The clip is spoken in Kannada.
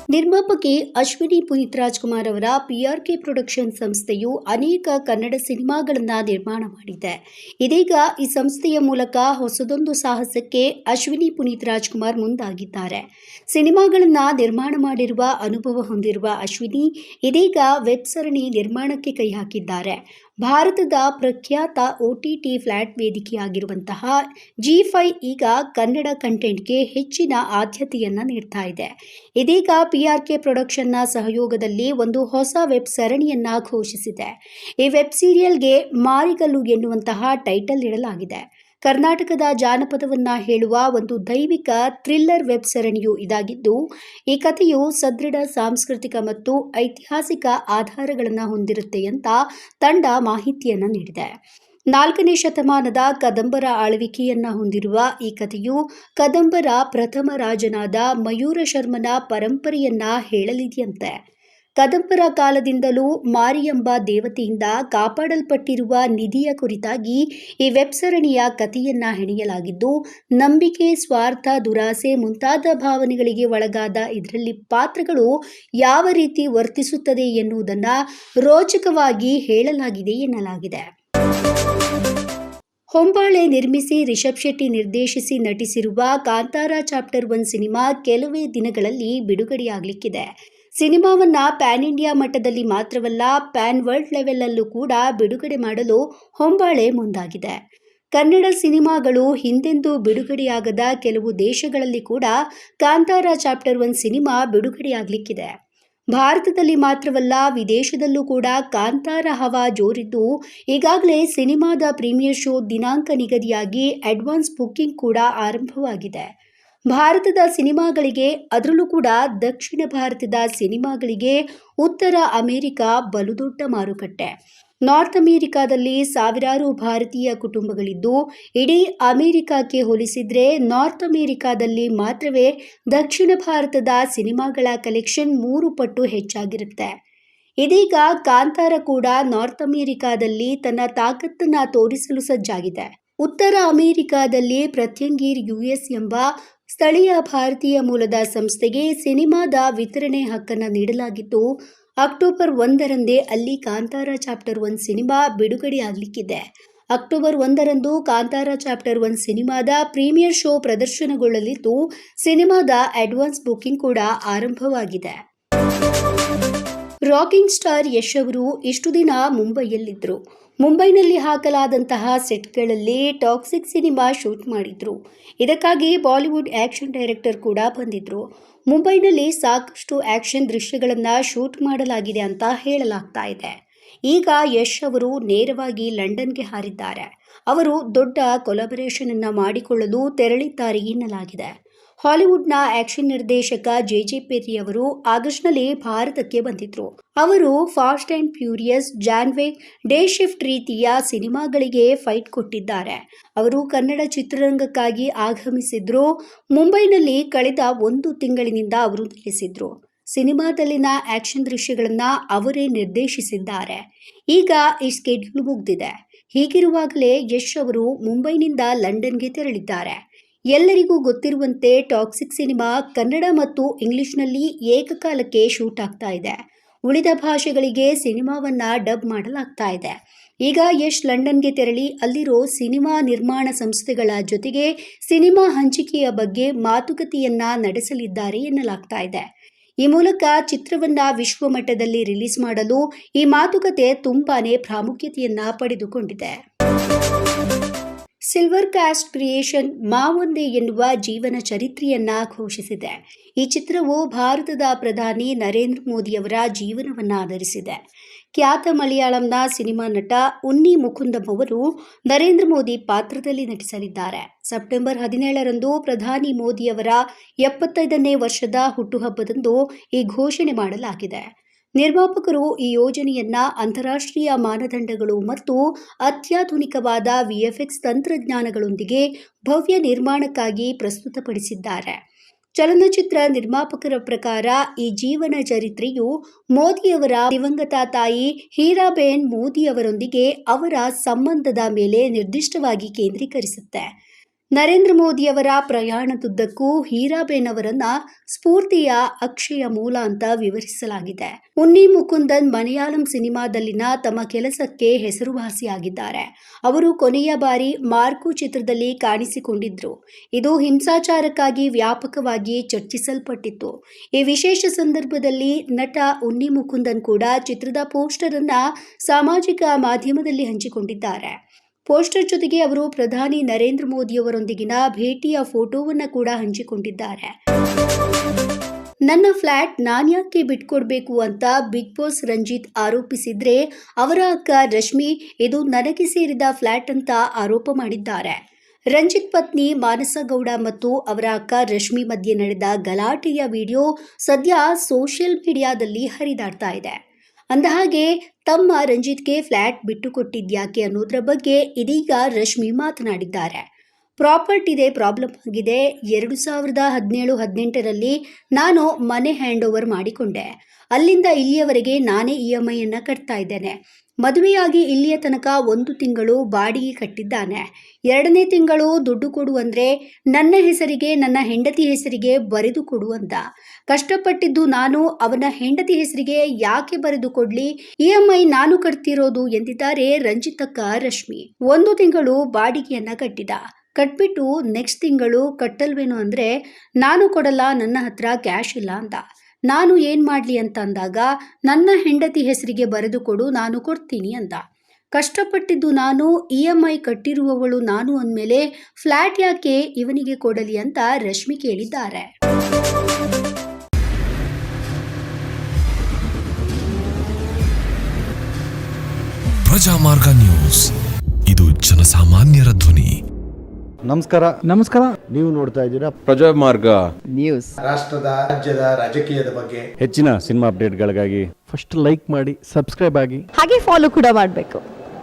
ನಿರ್ಮಾಪಕಿ ಅಶ್ವಿನಿ ಪುನೀತ್ ರಾಜ್ಕುಮಾರ್ ಅವರ PRK ಪ್ರೊಡಕ್ಷನ್ ಸಂಸ್ಥೆಯು ಅನೇಕ ಕನ್ನಡ ಸಿನಿಮಾಗಳನ್ನು ನಿರ್ಮಾಣ ಮಾಡಿದೆ. ಇದೀಗ ಈ ಸಂಸ್ಥೆಯ ಮೂಲಕ ಹೊಸದೊಂದು ಸಾಹಸಕ್ಕೆ ಅಶ್ವಿನಿ ಪುನೀತ್ ರಾಜ್ಕುಮಾರ್ ಮುಂದಾಗಿದ್ದಾರೆ. ಸಿನಿಮಾಗಳನ್ನು ನಿರ್ಮಾಣ ಮಾಡಿರುವ ಅನುಭವ ಹೊಂದಿರುವ ಅಶ್ವಿನಿ ಇದೀಗ ವೆಬ್ ಸರಣಿ ನಿರ್ಮಾಣಕ್ಕೆ ಕೈ ಹಾಕಿದ್ದಾರೆ. ಭಾರತದ ಪ್ರಖ್ಯಾತ OTT ಫ್ಲಾಟ್ ವೇದಿಕೆಯಾಗಿರುವಂತಹ Zee5 ಈಗ ಕನ್ನಡ ಕಂಟೆಂಟ್ಗೆ ಹೆಚ್ಚಿನ ಆದ್ಯತೆಯನ್ನ ನೀಡ್ತಾ ಇದೆ. ಇದೀಗ PRK ಪ್ರೊಡಕ್ಷನ್ನ ಸಹಯೋಗದಲ್ಲಿ ಒಂದು ಹೊಸ ವೆಬ್ ಸರಣಿಯನ್ನ ಘೋಷಿಸಿದೆ. ಈ ವೆಬ್ ಸೀರಿಯಲ್ಗೆ ಮಾರಿಗಲ್ಲು ಎನ್ನುವಂತಹ ಟೈಟಲ್ ನೀಡಲಾಗಿದೆ. ಕರ್ನಾಟಕದ ಜಾನಪದವನ್ನ ಹೇಳುವ ಒಂದು ದೈವಿಕ ಥ್ರಿಲ್ಲರ್ ವೆಬ್ ಸರಣಿಯು ಇದಾಗಿದ್ದು, ಈ ಕಥೆಯು ಸದೃಢ ಸಾಂಸ್ಕೃತಿಕ ಮತ್ತು ಐತಿಹಾಸಿಕ ಆಧಾರಗಳನ್ನು ಹೊಂದಿರುತ್ತೆ ಅಂತ ತಂಡ ಮಾಹಿತಿಯನ್ನು ನೀಡಿದೆ. 4ನೇ ಶತಮಾನದ ಕದಂಬರ ಆಳ್ವಿಕೆಯನ್ನ ಹೊಂದಿರುವ ಈ ಕಥೆಯು ಕದಂಬರ ಪ್ರಥಮ ರಾಜನಾದ ಮಯೂರ ಶರ್ಮನ ಪರಂಪರೆಯನ್ನ ಹೇಳಲಿದೆಯಂತೆ. ಕದಂಬರ ಕಾಲದಿಂದಲೂ ಮಾರಿ ಎಂಬ ದೇವತೆಯಿಂದ ಕಾಪಾಡಲ್ಪಟ್ಟಿರುವ ನಿಧಿಯ ಕುರಿತಾಗಿ ಈ ವೆಬ್ ಸರಣಿಯ ಕಥೆಯನ್ನ ಹೆಣೆಯಲಾಗಿದ್ದು, ನಂಬಿಕೆ, ಸ್ವಾರ್ಥ, ದುರಾಸೆ ಮುಂತಾದ ಭಾವನೆಗಳಿಗೆ ಒಳಗಾದ ಇದರಲ್ಲಿ ಪಾತ್ರಗಳು ಯಾವ ರೀತಿ ವರ್ತಿಸುತ್ತದೆ ಎನ್ನುವುದನ್ನು ರೋಚಕವಾಗಿ ಹೇಳಲಾಗಿದೆ ಎನ್ನಲಾಗಿದೆ. ಹೊಂಬಾಳೆ ನಿರ್ಮಿಸಿ ರಿಷಬ್ ಶೆಟ್ಟಿ ನಿರ್ದೇಶಿಸಿ ನಟಿಸಿರುವ ಕಾಂತಾರ ಚಾಪ್ಟರ್ 1 ಸಿನಿಮಾ ಕೆಲವೇ ದಿನಗಳಲ್ಲಿ ಬಿಡುಗಡೆಯಾಗಲಿಕ್ಕಿದೆ. ಸಿನಿಮಾವನ್ನ ಪ್ಯಾನ್ ಇಂಡಿಯಾ ಮಟ್ಟದಲ್ಲಿ ಮಾತ್ರವಲ್ಲ, ಪ್ಯಾನ್ ವರ್ಲ್ಡ್ ಲೆವೆಲ್ ಅಲ್ಲೂ ಕೂಡ ಬಿಡುಗಡೆ ಮಾಡಲು ಹೊಂಬಾಳೆ ಮುಂದಾಗಿದೆ. ಕನ್ನಡ ಸಿನಿಮಾಗಳು ಹಿಂದೆಂದೂ ಬಿಡುಗಡೆಯಾಗದ ಕೆಲವು ದೇಶಗಳಲ್ಲಿ ಕೂಡ ಕಾಂತಾರ ಚಾಪ್ಟರ್ 1 ಸಿನಿಮಾ ಬಿಡುಗಡೆಯಾಗಲಿಕ್ಕಿದೆ. ಭಾರತದಲ್ಲಿ ಮಾತ್ರವಲ್ಲ, ವಿದೇಶದಲ್ಲೂ ಕೂಡ ಕಾಂತಾರ ಹವಾ ಜೋರಿದ್ದು, ಈಗಾಗಲೇ ಸಿನಿಮಾದ ಪ್ರೀಮಿಯರ್ ಶೋ ದಿನಾಂಕ ನಿಗದಿಯಾಗಿ ಅಡ್ವಾನ್ಸ್ ಬುಕ್ಕಿಂಗ್ ಕೂಡ ಆರಂಭವಾಗಿದೆ. ಭಾರತದ ಸಿನಿಮಾಗಳಿಗೆ, ಅದರಲ್ಲೂ ಕೂಡ ದಕ್ಷಿಣ ಭಾರತದ ಸಿನಿಮಾಗಳಿಗೆ ಉತ್ತರ ಅಮೆರಿಕ ಬಲು ದೊಡ್ಡ ಮಾರುಕಟ್ಟೆ. ನಾರ್ತ್ ಅಮೆರಿಕಾದಲ್ಲಿ ಸಾವಿರಾರು ಭಾರತೀಯ ಕುಟುಂಬಗಳಿದ್ದು, ಇಡೀ ಅಮೆರಿಕಕ್ಕೆ ಹೋಲಿಸಿದ್ರೆ ನಾರ್ತ್ ಅಮೆರಿಕಾದಲ್ಲಿ ಮಾತ್ರವೇ ದಕ್ಷಿಣ ಭಾರತದ ಸಿನಿಮಾಗಳ ಕಲೆಕ್ಷನ್ 3 ಪಟ್ಟು ಹೆಚ್ಚಾಗಿರುತ್ತೆ. ಇದೀಗ ಕಾಂತಾರ ಕೂಡ ನಾರ್ತ್ ಅಮೆರಿಕಾದಲ್ಲಿ ತನ್ನ ತಾಕತ್ತನ್ನ ತೋರಿಸಲು ಸಜ್ಜಾಗಿದೆ. ಉತ್ತರ ಅಮೆರಿಕಾದಲ್ಲಿ ಪ್ರತ್ಯಂಗೀರ್ US ಎಂಬ ಸ್ಥಳೀಯ ಭಾರತೀಯ ಮೂಲದ ಸಂಸ್ಥೆಗೆ ಸಿನಿಮಾದ ವಿತರಣೆ ಹಕ್ಕನ್ನು ನೀಡಲಾಗಿದ್ದು, ಅಕ್ಟೋಬರ್ 1ರಂದೇ ಅಲ್ಲಿ ಕಾಂತಾರ ಚಾಪ್ಟರ್ 1 ಸಿನಿಮಾ ಬಿಡುಗಡೆಯಾಗಲಿಕ್ಕಿದೆ. ಅಕ್ಟೋಬರ್ 1ರಂದು ಕಾಂತಾರ ಚಾಪ್ಟರ್ 1 ಸಿನಿಮಾದ ಪ್ರೀಮಿಯರ್ ಶೋ ಪ್ರದರ್ಶನಗೊಳ್ಳಲಿದ್ದು, ಸಿನಿಮಾದ ಅಡ್ವಾನ್ಸ್ ಬುಕ್ಕಿಂಗ್ ಕೂಡ ಆರಂಭವಾಗಿದೆ. ರಾಕಿಂಗ್ ಸ್ಟಾರ್ ಯಶ್ ಅವರು ಇಷ್ಟು ದಿನ ಮುಂಬೈಯಲ್ಲಿದ್ದರು. ಮುಂಬೈನಲ್ಲಿ ಹಾಕಲಾದಂತಹ ಸೆಟ್ಗಳಲ್ಲಿ ಟಾಕ್ಸಿಕ್ ಸಿನಿಮಾ ಶೂಟ್ ಮಾಡಿದ್ರು. ಇದಕ್ಕಾಗಿ ಬಾಲಿವುಡ್ ಆಕ್ಷನ್ ಡೈರೆಕ್ಟರ್ ಕೂಡ ಬಂದಿದ್ರು. ಮುಂಬೈನಲ್ಲಿ ಸಾಕಷ್ಟು ಆಕ್ಷನ್ ದೃಶ್ಯಗಳನ್ನು ಶೂಟ್ ಮಾಡಲಾಗಿದೆ ಅಂತ ಹೇಳಲಾಗ್ತಾ ಇದೆ. ಈಗ ಯಶ್ ಅವರು ನೇರವಾಗಿ ಲಂಡನ್ಗೆ ಹಾರಿದ್ದಾರೆ. ಅವರು ದೊಡ್ಡ ಕೊಲಾಬರೇಷನ್ ಅನ್ನ ಮಾಡಿಕೊಳ್ಳಲು ತೆರಳಿದ್ದಾರೆ ಎನ್ನಲಾಗಿದೆ. ಹಾಲಿವುಡ್ನ ಆಕ್ಷನ್ ನಿರ್ದೇಶಕ JJ ಪೆರ್ರಿ ಅವರು ಆಗಸ್ಟ್ನಲ್ಲಿ ಭಾರತಕ್ಕೆ ಬಂದಿದ್ರು. ಅವರು Fast and Furious, John Wick, Day Shift ರೀತಿಯ ಸಿನಿಮಾಗಳಿಗೆ ಫೈಟ್ ಕೊಟ್ಟಿದ್ದಾರೆ. ಅವರು ಕನ್ನಡ ಚಿತ್ರರಂಗಕ್ಕಾಗಿ ಆಗಮಿಸಿದ್ರು. ಮುಂಬೈನಲ್ಲಿ ಕಳೆದ 1 ತಿಂಗಳಿನಿಂದ ಅವರು ನೆಲೆಸಿದ್ರು. ಸಿನಿಮಾದಲ್ಲಿನ ಆಕ್ಷನ್ ದೃಶ್ಯಗಳನ್ನ ಅವರೇ ನಿರ್ದೇಶಿಸಿದ್ದಾರೆ. ಈಗ ಈ ಸ್ಕೆಡ್ಯೂಲ್ ಮುಗಿದಿದೆ. ಹೀಗಿರುವಾಗಲೇ ಯಶ್ ಅವರು ಮುಂಬೈನಿಂದ ಲಂಡನ್ಗೆ ತೆರಳಿದ್ದಾರೆ. ಎಲ್ಲರಿಗೂ ಗೊತ್ತಿರುವಂತೆ ಟಾಕ್ಸಿಕ್ ಸಿನಿಮಾ ಕನ್ನಡ ಮತ್ತು ಇಂಗ್ಲಿಷ್ನಲ್ಲಿ ಏಕಕಾಲಕ್ಕೆ ಶೂಟ್ ಆಗ್ತಾ ಇದೆ. ಉಳಿದ ಭಾಷೆಗಳಿಗೆ ಸಿನಿಮಾವನ್ನ ಡಬ್ ಮಾಡಲಾಗ್ತಾ ಇದೆ. ಈಗ ಯಶ್ ಲಂಡನ್ಗೆ ತೆರಳಿ ಅಲ್ಲಿರೋ ಸಿನಿಮಾ ನಿರ್ಮಾಣ ಸಂಸ್ಥೆಗಳ ಜೊತೆಗೆ ಸಿನಿಮಾ ಹಂಚಿಕೆಯ ಬಗ್ಗೆ ಮಾತುಕತೆಯನ್ನ ನಡೆಸಲಿದ್ದಾರೆ ಎನ್ನಲಾಗ್ತಾ ಇದೆ. ಈ ಮೂಲಕ ಚಿತ್ರವನ್ನ ವಿಶ್ವಮಟ್ಟದಲ್ಲಿ ರಿಲೀಸ್ ಮಾಡಲು ಈ ಮಾತುಕತೆ ತುಂಬಾನೇ ಪ್ರಾಮುಖ್ಯತೆಯನ್ನ ಪಡೆದುಕೊಂಡಿದೆ. ಸಿಲ್ವರ್ ಕ್ಯಾಸ್ಟ್ ಕ್ರಿಯೇಷನ್ ಮಾ ಒಂದೇ ಎನ್ನುವ ಜೀವನ ಚರಿತ್ರೆಯನ್ನ ಘೋಷಿಸಿದೆ. ಈ ಚಿತ್ರವು ಭಾರತದ ಪ್ರಧಾನಿ ನರೇಂದ್ರ ಮೋದಿಯವರ ಜೀವನವನ್ನು ಆಧರಿಸಿದೆ. ಖ್ಯಾತ ಮಲಯಾಳಂನ ಸಿನಿಮಾ ನಟ ಉನ್ನಿ ಮುಕುಂದಂ ಅವರು ನರೇಂದ್ರ ಮೋದಿ ಪಾತ್ರದಲ್ಲಿ ನಟಿಸಲಿದ್ದಾರೆ. ಸೆಪ್ಟೆಂಬರ್ 17ರಂದು ಪ್ರಧಾನಿ ಮೋದಿಯವರ 75ನೇ ವರ್ಷದ ಹುಟ್ಟುಹಬ್ಬದಂದು ಈ ಘೋಷಣೆ ಮಾಡಲಾಗಿದೆ. ನಿರ್ಮಾಪಕರು ಈ ಯೋಜನೆಯನ್ನ ಅಂತಾರಾಷ್ಟ್ರೀಯ ಮಾನದಂಡಗಳು ಮತ್ತು ಅತ್ಯಾಧುನಿಕವಾದ VFX ತಂತ್ರಜ್ಞಾನಗಳೊಂದಿಗೆ ಭವ್ಯ ನಿರ್ಮಾಣಕ್ಕಾಗಿ ಪ್ರಸ್ತುತಪಡಿಸಿದ್ದಾರೆ. ಚಲನಚಿತ್ರ ನಿರ್ಮಾಪಕರ ಪ್ರಕಾರ ಈ ಜೀವನ ಚರಿತ್ರೆಯು ಮೋದಿಯವರ ದಿವಂಗತ ತಾಯಿ ಹೀರಾಬೇನ್ ಮೋದಿ ಅವರೊಂದಿಗೆ ಅವರ ಸಂಬಂಧದ ಮೇಲೆ ನಿರ್ದಿಷ್ಟವಾಗಿ ಕೇಂದ್ರೀಕರಿಸುತ್ತೆ. ನರೇಂದ್ರ ಮೋದಿಯವರ ಪ್ರಯಾಣದುದ್ದಕ್ಕೂ ಹೀರಾಬೇನ್ ಅವರನ್ನ ಸ್ಫೂರ್ತಿಯ ಅಕ್ಷಯ ಮೂಲ ಅಂತ ವಿವರಿಸಲಾಗಿದೆ. ಉನ್ನಿ ಮುಕುಂದನ್ ಮಲಯಾಳಂ ಸಿನಿಮಾದಲ್ಲಿನ ತಮ್ಮ ಕೆಲಸಕ್ಕೆ ಹೆಸರುವಾಸಿಯಾಗಿದ್ದಾರೆ. ಅವರು ಕೊನೆಯ ಬಾರಿ ಮಾರ್ಕು ಚಿತ್ರದಲ್ಲಿ ಕಾಣಿಸಿಕೊಂಡಿದ್ರು. ಇದು ಹಿಂಸಾಚಾರಕ್ಕಾಗಿ ವ್ಯಾಪಕವಾಗಿ ಚರ್ಚಿಸಲ್ಪಟ್ಟಿತ್ತು. ಈ ವಿಶೇಷ ಸಂದರ್ಭದಲ್ಲಿ ನಟ ಉನ್ನಿ ಮುಕುಂದನ್ ಕೂಡ ಚಿತ್ರದ ಪೋಸ್ಟರ್ ಅನ್ನ ಸಾಮಾಜಿಕ ಮಾಧ್ಯಮದಲ್ಲಿ ಹಂಚಿಕೊಂಡಿದ್ದಾರೆ. ಪೋಸ್ಟರ್ ಜೊತೆಗೆ ಅವರು ಪ್ರಧಾನಿ ನರೇಂದ್ರ ಮೋದಿಯವರೊಂದಿಗಿನ ಭೇಟಿಯ ಫೋಟೋವನ್ನು ಕೂಡ ಹಂಚಿಕೊಂಡಿದ್ದಾರೆ. ನನ್ನ ಫ್ಲಾಟ್ ನಾನ್ಯಾಕೆ ಬಿಟ್ಕೊಡ್ಬೇಕು ಅಂತ ಬಿಗ್ ಬಾಸ್ ರಂಜಿತ್ ಆರೋಪಿಸಿದ್ರೆ, ಅವರ ಅಕ್ಕ ರಶ್ಮಿ ಇದು ನನಗೆ ಸೇರಿದ ಫ್ಲಾಟ್ ಅಂತ ಆರೋಪ ಮಾಡಿದ್ದಾರೆ. ರಂಜಿತ್ ಪತ್ನಿ ಮಾನಸ ಗೌಡ ಮತ್ತು ಅವರ ಅಕ್ಕ ರಶ್ಮಿ ಮಧ್ಯೆ ನಡೆದ ಗಲಾಟೆಯ ವಿಡಿಯೋ ಸದ್ಯ ಸೋಷಿಯಲ್ ಮೀಡಿಯಾದಲ್ಲಿ ಹರಿದಾಡ್ತಾ ಇದೆ. ಅಂದಹಾಗೆ ತಮ್ಮ ರಂಜಿತ್ಗೆ ಫ್ಲಾಟ್ ಬಿಟ್ಟು ಕೊಟ್ಟಿದ್ಯಾಕೆ ಅನ್ನೋದ್ರ ಬಗ್ಗೆ ಇದೀಗ ರಶ್ಮಿ ಮಾತನಾಡಿದ್ದಾರೆ. ಪ್ರಾಪರ್ಟಿದೆ ಪ್ರಾಬ್ಲಮ್ ಆಗಿದೆ. 2017-18ರಲ್ಲಿ ನಾನು ಮನೆ ಹ್ಯಾಂಡ್ ಓವರ್ ಮಾಡಿಕೊಂಡೆ. ಅಲ್ಲಿಂದ ಇಲ್ಲಿಯವರೆಗೆ ನಾನೇ EMI ಅನ್ನು ಕಟ್ತಾ ಇದ್ದೇನೆ. ಮದುವೆಯಾಗಿ ಇಲ್ಲಿಯ ತನಕ 1 ತಿಂಗಳು ಬಾಡಿಗೆ ಕಟ್ಟಿದ್ದಾನೆ. 2ನೇ ತಿಂಗಳು ದುಡ್ಡು ಕೊಡು ಅಂದ್ರೆ ನನ್ನ ಹೆಸರಿಗೆ ನನ್ನ ಹೆಂಡತಿ ಹೆಸರಿಗೆ ಬರೆದು ಕೊಡು ಅಂತ. ಕಷ್ಟಪಟ್ಟಿದ್ದು ನಾನು ಅವನ ಹೆಂಡತಿ ಹೆಸರಿಗೆ ಯಾಕೆ ಬರೆದು ಕೊಡ್ಲಿ? EMI ನಾನು ಕಟ್ತಿರೋದು ಎಂದಿದ್ದಾರೆ ರಂಜಿತ್ ಅಕ್ಕ ರಶ್ಮಿ. 1 ತಿಂಗಳು ಬಾಡಿಗೆಯನ್ನ ಕಟ್ಬಿಟ್ಟು ನೆಕ್ಸ್ಟ್ ತಿಂಗಳು ಕಟ್ಟಲ್ವೇನೋ ಅಂದ್ರೆ ನಾನು ಕೊಡಲ್ಲ, ನನ್ನ ಹತ್ರ ಕ್ಯಾಶ್ ಇಲ್ಲ ಅಂತ. ನಾನು ಏನ್ ಮಾಡ್ಲಿ ಅಂತ ಅಂದಾಗ ನನ್ನ ಹೆಂಡತಿ ಹೆಸರಿಗೆ ಬರೆದು ಕೊಡು, ನಾನು ಕೊಡ್ತೀನಿ ಅಂತ. ಕಷ್ಟಪಟ್ಟಿದ್ದು ನಾನು, EMI ಕಟ್ಟಿರುವವಳು ನಾನು ಅಂದಮೇಲೆ ಫ್ಲಾಟ್ ಯಾಕೆ ಇವನಿಗೆ ಕೊಡಲಿ ಅಂತ ರಶ್ಮಿ ಕೇಳಿದ್ದಾರೆ. ಪ್ರಜಾಮಾರ್ಗ ನ್ಯೂಸ್, ಇದು ಜನಸಾಮಾನ್ಯರ ಧ್ವನಿ. ನಮಸ್ಕಾರ. ನೀವು ನೋಡ್ತಾ ಇದ್ದೀರಾ ಪ್ರಜಾಮಾರ್ಗ ನ್ಯೂಸ್. ರಾಷ್ಟ್ರದ ರಾಜ್ಯದ ರಾಜಕೀಯದ ಬಗ್ಗೆ ಹೆಚ್ಚಿನ ಸಿನಿಮಾ ಅಪ್ಡೇಟ್ಗಳಿಗಾಗಿ ಫಸ್ಟ್ ಲೈಕ್ ಮಾಡಿ, ಸಬ್ಸ್ಕ್ರೈಬ್ ಆಗಿ, ಹಾಗೆ ಫಾಲೋ ಕೂಡ ಮಾಡಬೇಕು.